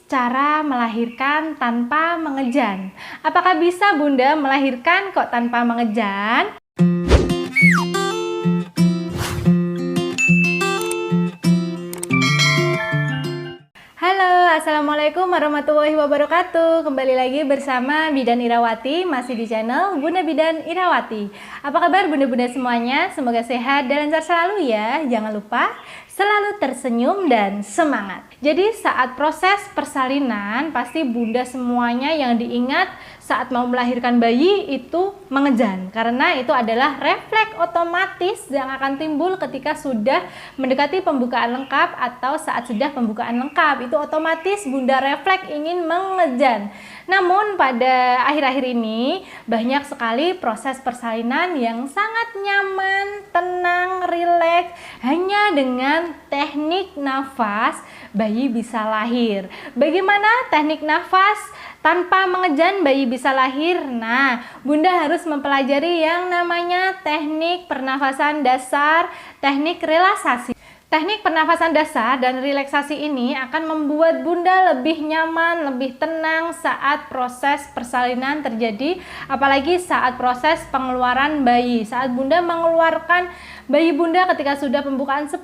cara melahirkan tanpa mengejan. Apakah bisa Bunda melahirkan kok tanpa mengejan? Halo, Assalamualaikum warahmatullahi wabarakatuh. Kembali lagi bersama Bidan Irawati, masih di channel Bunda Bidan Irawati. Apa kabar bunda-bunda semuanya? Semoga sehat dan lancar selalu ya. Jangan lupa selalu tersenyum dan semangat. Jadi saat proses persalinan, pasti bunda semuanya yang diingat saat mau melahirkan bayi itu mengejan. Karena itu adalah refleks otomatis yang akan timbul ketika sudah mendekati pembukaan lengkap atau saat sudah pembukaan lengkap. Itu otomatis bunda refleks ingin mengejan. Namun pada akhir-akhir ini banyak sekali proses persalinan yang sangat nyaman, tenang, rileks, hanya dengan teknik nafas bayi bisa lahir. Bagaimana teknik nafas tanpa mengejan bayi bisa lahir? Nah, bunda harus mempelajari yang namanya teknik pernafasan dasar, teknik relaksasi. Teknik pernafasan dasar dan relaksasi ini akan membuat bunda lebih nyaman, lebih tenang saat proses persalinan terjadi, apalagi saat proses pengeluaran bayi. Saat bunda mengeluarkan bayi bunda ketika sudah pembukaan 10,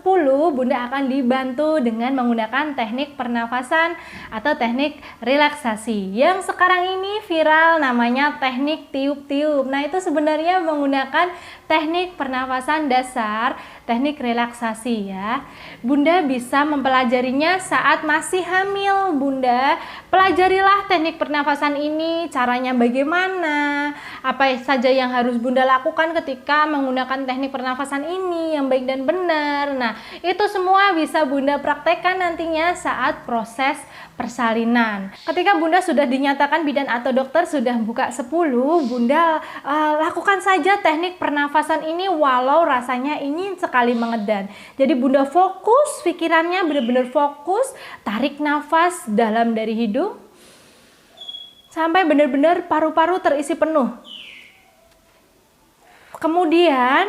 bunda akan dibantu dengan menggunakan teknik pernafasan atau teknik relaksasi. Yang sekarang ini viral namanya teknik tiup-tiup. Nah, itu sebenarnya menggunakan teknik pernafasan dasar, teknik relaksasi ya. Bunda bisa mempelajarinya saat masih hamil. Bunda pelajarilah teknik pernafasan ini, caranya bagaimana, apa saja yang harus bunda lakukan ketika menggunakan teknik pernafasan ini yang baik dan benar. Nah, itu semua bisa bunda praktekkan nantinya saat proses persalinan. Ketika bunda sudah dinyatakan bidan atau dokter sudah buka 10, bunda lakukan saja teknik pernafasan ini walau rasanya ingin sekali mengedan. Jadi bunda fokus pikirannya, benar-benar fokus, tarik nafas dalam dari hidung sampai benar-benar paru-paru terisi penuh. Kemudian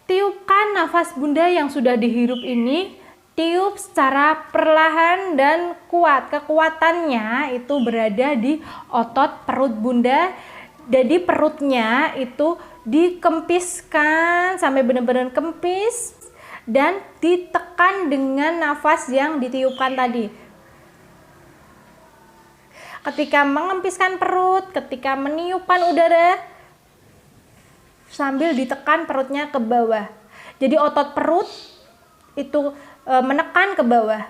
tiupkan nafas bunda yang sudah dihirup ini, tiup secara perlahan dan kuat. Kekuatannya itu berada di otot perut bunda. Jadi perutnya itu dikempiskan sampai benar-benar kempis dan ditekan dengan nafas yang ditiupkan tadi. Ketika mengempiskan perut, ketika meniupkan udara, sambil ditekan perutnya ke bawah. Jadi otot perut itu menekan ke bawah.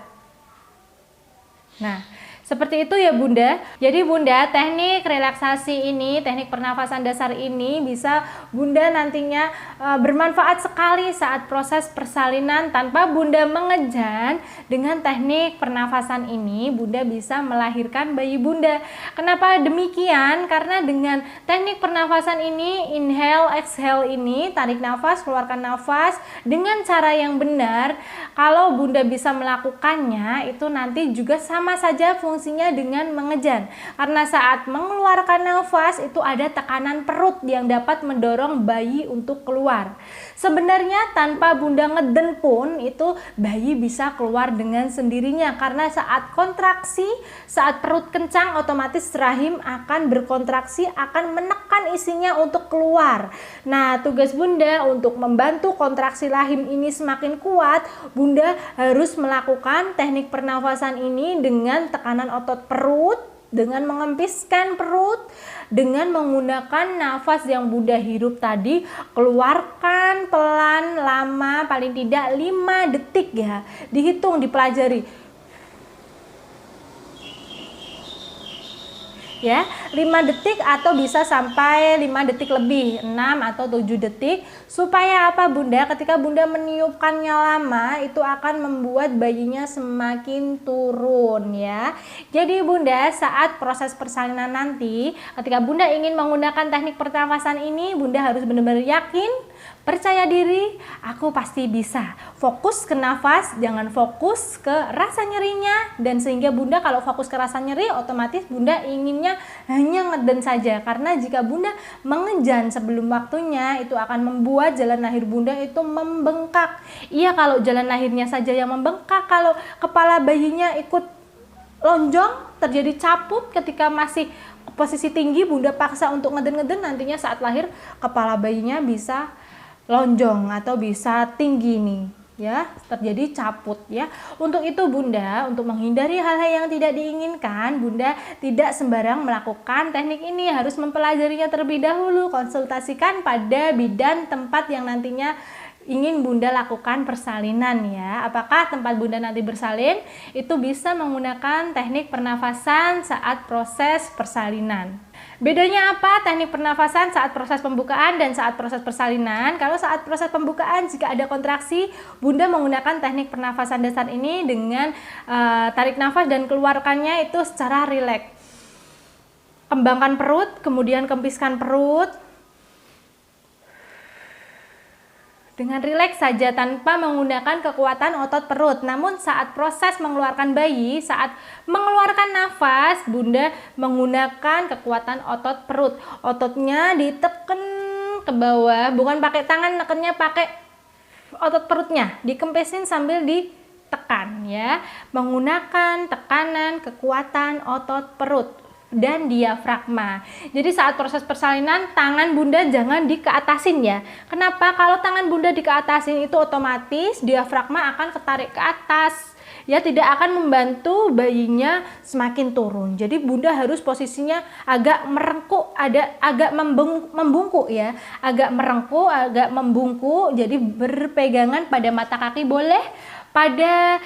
Nah, seperti itu ya bunda. Jadi bunda, teknik relaksasi ini, teknik pernafasan dasar ini bisa bunda nantinya bermanfaat sekali saat proses persalinan tanpa bunda mengejan. Dengan teknik pernafasan ini bunda bisa melahirkan bayi bunda. Kenapa demikian? Karena dengan teknik pernafasan ini, inhale, exhale ini, tarik nafas, keluarkan nafas dengan cara yang benar. Kalau bunda bisa melakukannya, itu nanti juga sama saja fungsinya dengan mengejan. Karena saat mengeluarkan nafas itu ada tekanan perut yang dapat mendorong bayi untuk keluar. Sebenarnya tanpa bunda ngeden pun itu bayi bisa keluar dengan sendirinya. Karena saat kontraksi, saat perut kencang, otomatis rahim akan berkontraksi, akan menekan isinya untuk keluar. Nah, tugas bunda untuk membantu kontraksi rahim ini semakin kuat, bunda harus melakukan teknik pernafasan ini dengan tekanan otot perut, dengan mengempiskan perut, dengan menggunakan nafas yang bunda hirup tadi, keluarkan pelan, lama, paling tidak 5 detik ya, dihitung, dipelajari ya, 5 detik atau bisa sampai 5 detik lebih, 6 atau 7 detik. Supaya apa bunda? Ketika bunda meniupkannya lama, itu akan membuat bayinya semakin turun ya. Jadi bunda saat proses persalinan nanti, ketika bunda ingin menggunakan teknik pernafasan ini, bunda harus benar-benar yakin, percaya diri, aku pasti bisa. Fokus ke nafas, jangan fokus ke rasa nyerinya. Dan sehingga bunda kalau fokus ke rasa nyeri, otomatis bunda inginnya hanya ngeden saja. Karena jika bunda mengejan sebelum waktunya, itu akan membuat jalan lahir bunda itu membengkak. Iya, kalau jalan lahirnya saja yang membengkak, kalau kepala bayinya ikut lonjong, terjadi caput ketika masih posisi tinggi, Bunda paksa untuk ngeden-ngeden, nantinya saat lahir kepala bayinya bisa lonjong atau bisa tinggi nih ya, terjadi caput ya. Untuk itu Bunda, untuk menghindari hal-hal yang tidak diinginkan, Bunda tidak sembarang melakukan teknik ini, harus mempelajarinya terlebih dahulu. Konsultasikan pada bidan tempat yang nantinya ingin Bunda lakukan persalinan ya. Apakah tempat Bunda nanti bersalin itu bisa menggunakan teknik pernafasan saat proses persalinan. Bedanya apa teknik pernafasan saat proses pembukaan dan saat proses persalinan? Kalau saat proses pembukaan jika ada kontraksi, Bunda menggunakan teknik pernafasan dasar ini dengan tarik nafas dan keluarkannya itu secara rileks. Kembangkan perut, kemudian kempiskan perut. Dengan rileks saja tanpa menggunakan kekuatan otot perut. Namun saat proses mengeluarkan bayi, saat mengeluarkan nafas, Bunda menggunakan kekuatan otot perut. Ototnya ditekan ke bawah, bukan pakai tangan, nekennya pakai otot perutnya. Dikempesin sambil ditekan ya. Menggunakan tekanan kekuatan otot perut dan diafragma. Jadi saat proses persalinan tangan Bunda jangan dikeatasin ya. Kenapa? Kalau tangan Bunda dikeatasin itu otomatis diafragma akan ketarik ke atas. Ya, tidak akan membantu bayinya semakin turun. Jadi Bunda harus posisinya agak merengkuk, agak membungkuk ya. Agak merengkuk, agak membungkuk. Jadi berpegangan pada mata kaki boleh, pada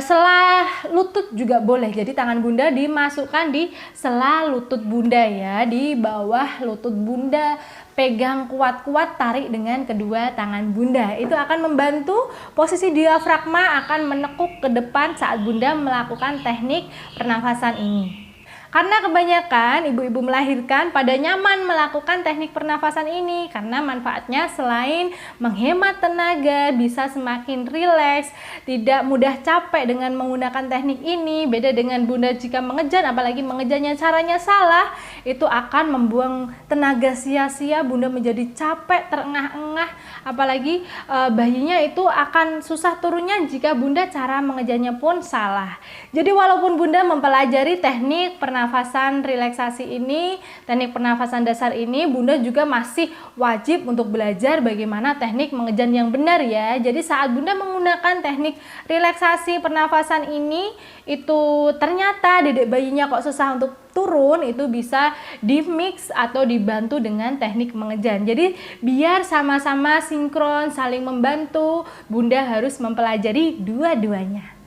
sela lutut juga boleh. Jadi tangan Bunda dimasukkan di sela lutut Bunda ya, di bawah lutut Bunda. Pegang kuat-kuat, tarik dengan kedua tangan Bunda. Itu akan membantu posisi diafragma akan menekuk ke depan saat Bunda melakukan teknik pernafasan ini. Karena kebanyakan ibu-ibu melahirkan pada nyaman melakukan teknik pernafasan ini karena manfaatnya selain menghemat tenaga, bisa semakin rileks, tidak mudah capek dengan menggunakan teknik ini. Beda dengan Bunda jika mengejan, apalagi mengejannya caranya salah, itu akan membuang tenaga sia-sia, Bunda menjadi capek, terengah-engah, apalagi bayinya itu akan susah turunnya jika Bunda cara mengejannya pun salah. Jadi walaupun Bunda mempelajari teknik pernafasan relaksasi ini, teknik pernafasan dasar ini, Bunda juga masih wajib untuk belajar bagaimana teknik mengejan yang benar ya. Jadi saat Bunda menggunakan teknik relaksasi pernafasan ini, itu ternyata dedek bayinya kok susah untuk turun, itu bisa di-mix atau dibantu dengan teknik mengejan. Jadi biar sama-sama sinkron, saling membantu, Bunda harus mempelajari dua-duanya.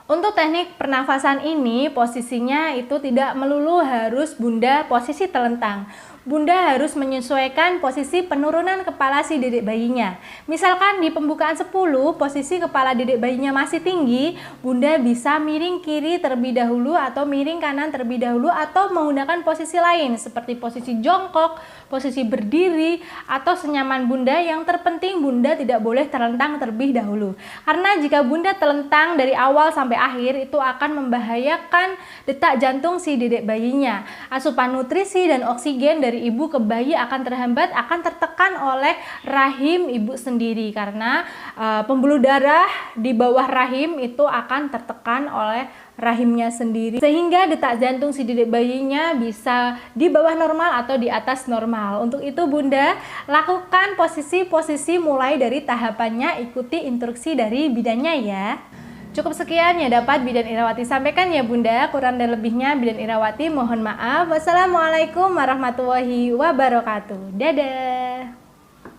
Untuk teknik pernafasan ini posisinya itu tidak melulu harus Bunda posisi telentang. Bunda harus menyesuaikan posisi penurunan kepala si dedek bayinya. Misalkan di pembukaan 10 posisi kepala dedek bayinya masih tinggi, Bunda bisa miring kiri terlebih dahulu atau miring kanan terlebih dahulu atau menggunakan posisi lain seperti posisi jongkok, posisi berdiri atau senyaman Bunda. Yang terpenting Bunda tidak boleh terlentang terlebih dahulu. Karena jika Bunda terlentang dari awal sampai akhir itu akan membahayakan detak jantung si dedek bayinya. Asupan nutrisi dan oksigen dari ibu ke bayi akan terhambat, akan tertekan oleh rahim ibu sendiri karena pembuluh darah di bawah rahim itu akan tertekan oleh rahimnya sendiri sehingga detak jantung si dedek bayinya bisa di bawah normal atau di atas normal. Untuk itu Bunda lakukan posisi-posisi mulai dari tahapannya, ikuti instruksi dari bidannya ya. Cukup sekian yang dapat Bidan Irawati sampaikan ya Bunda. Kurang dan lebihnya Bidan Irawati mohon maaf. Wassalamualaikum warahmatullahi wabarakatuh. Dadah.